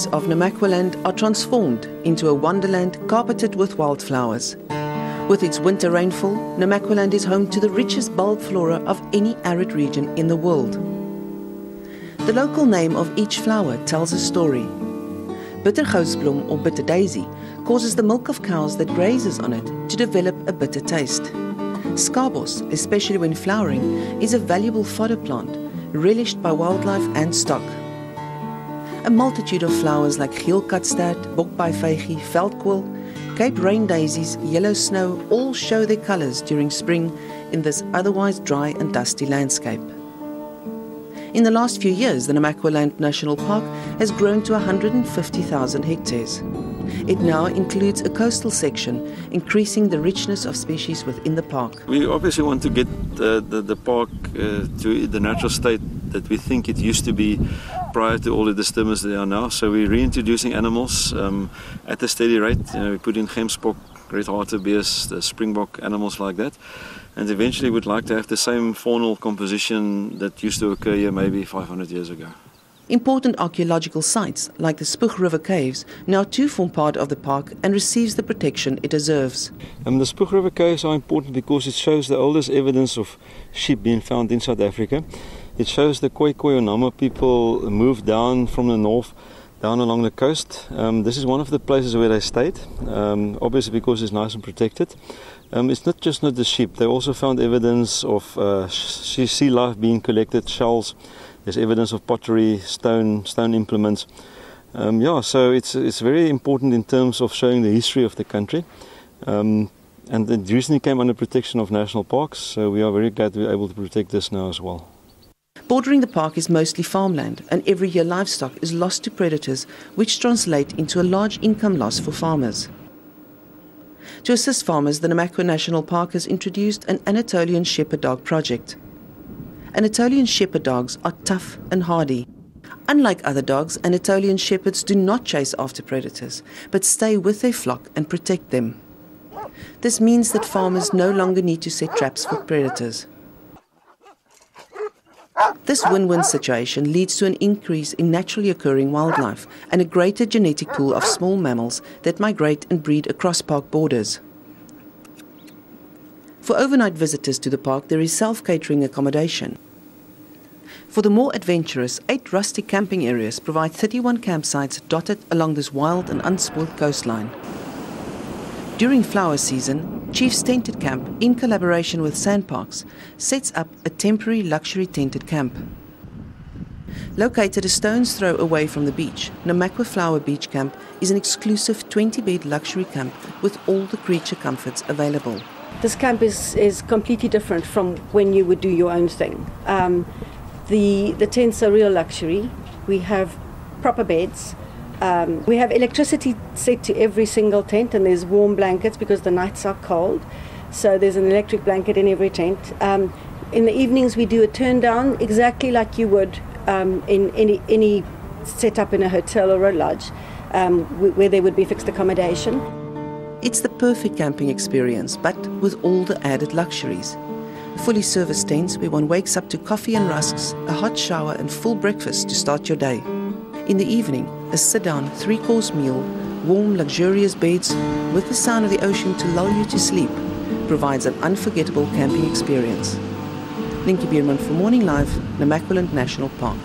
of Namaqua are transformed into a wonderland carpeted with wildflowers. With its winter rainfall, Namaqua is home to the richest bulb flora of any arid region in the world. The local name of each flower tells a story. Bittergousblom or bitter daisy causes the milk of cows that grazes on it to develop a bitter taste. Scarbos, especially when flowering, is a valuable fodder plant, relished by wildlife and stock. A multitude of flowers like geelkatstaart, bokbaaivygie, veldkool, Cape rain daisies, yellow snow all show their colours during spring in this otherwise dry and dusty landscape. In the last few years, the Namaqua National Park has grown to 150,000 hectares. It now includes a coastal section, increasing the richness of species within the park. We obviously want to get the park to the natural state that we think it used to be prior to all the disturbance they are now. So we're reintroducing animals at a steady rate. We put in gemsbok, red hartebeest, the springbok, animals like that. And eventually we'd like to have the same faunal composition that used to occur here maybe 500 years ago. Important archaeological sites like the Spoeg River Caves now too form part of the park and receives the protection it deserves. The Spoeg River Caves are important because it shows the oldest evidence of sheep being found in South Africa. It shows the Khoi or Nama people moved down from the north, down along the coast. This is one of the places where they stayed, obviously because it's nice and protected. It's not just the sheep, they also found evidence of sea life being collected, shells. There's evidence of pottery, stone implements. So it's very important in terms of showing the history of the country. And it recently came under protection of national parks, so we are very glad to be able to protect this now as well. Bordering the park is mostly farmland, and every year livestock is lost to predators, which translate into a large income loss for farmers. To assist farmers, the Namaqua National Park has introduced an Anatolian shepherd dog project. Anatolian shepherd dogs are tough and hardy. Unlike other dogs, Anatolian shepherds do not chase after predators, but stay with their flock and protect them. This means that farmers no longer need to set traps for predators. This win-win situation leads to an increase in naturally occurring wildlife and a greater genetic pool of small mammals that migrate and breed across park borders. For overnight visitors to the park, there is self-catering accommodation. For the more adventurous, 8 rustic camping areas provide 31 campsites dotted along this wild and unspoiled coastline. During flower season, Chief's Tented Camp, in collaboration with Sandparks, sets up a temporary luxury tented camp. Located a stone's throw away from the beach, Namaqua Flower Beach Camp is an exclusive 20-bed luxury camp with all the creature comforts available. This camp is completely different from when you would do your own thing. The tents are real luxury. We have proper beds. We have electricity set to every single tent, and there's warm blankets because the nights are cold. So there's an electric blanket in every tent. In the evenings we do a turn down exactly like you would in any setup in a hotel or a lodge where there would be fixed accommodation. It's the perfect camping experience, but with all the added luxuries. Fully serviced tents where one wakes up to coffee and rusks, a hot shower and full breakfast to start your day. In the evening, a sit-down 3-course meal, warm, luxurious beds with the sound of the ocean to lull you to sleep provides an unforgettable camping experience. Linky Bierman for Morning Live, Namaqua National Park.